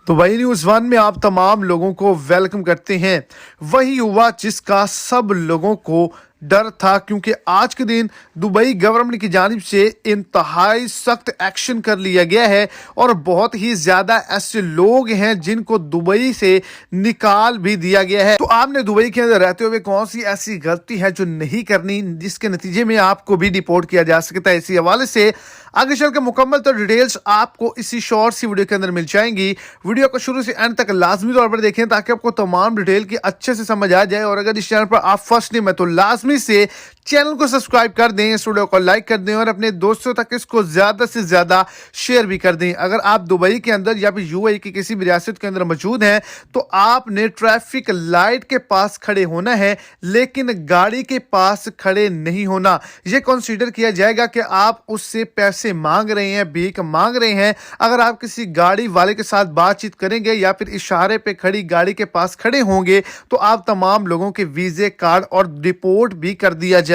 तो वही news one में आप तमाम लोगों को वेलकम करते हैं। वही हुआ जिसका सब लोगों को डर था, क्योंकि आज के दिन दुबई गवर्नमेंट की जानिब से इंतहाई सख्त एक्शन कर लिया गया है और बहुत ही ज़्यादा ऐसे लोग हैं जिनको दुबई से निकाल भी दिया गया है। तो आपने दुबई के अंदर रहते हुए कौन सी ऐसी गलती है जो नहीं करनी, जिसके नतीजे में आपको भी डिपोर्ट किया जा सकता है। इसी हवाले से आगे चल के मुकम्मल तो डिटेल्स आपको इसी शॉर्ट सी वीडियो के अंदर मिल जाएंगी। वीडियो को शुरू से एंड तक लाजमी तौर पर देखें ताकि आपको तमाम डिटेल की अच्छे से समझ आ जाए। और अगर इस चैनल पर आप फर्स्ट टाइम है तो लाजमी से चैनल को सब्सक्राइब कर दें, इस वीडियो को लाइक कर दें और अपने दोस्तों तक इसको ज्यादा से ज्यादा शेयर भी कर दें। अगर आप दुबई के अंदर या फिर यूएई की किसी भी रियासत के अंदर मौजूद हैं तो आपने ट्रैफिक लाइट के पास खड़े होना है, लेकिन गाड़ी के पास खड़े नहीं होना। यह कंसीडर किया जाएगा कि आप उससे पैसे मांग रहे हैं, भीख मांग रहे हैं। अगर आप किसी गाड़ी वाले के साथ बातचीत करेंगे या फिर इशारे पे खड़ी गाड़ी के पास खड़े होंगे तो आप तमाम लोगों के वीजे, कार्ड और रिपोर्ट भी कर दिया जाएगा।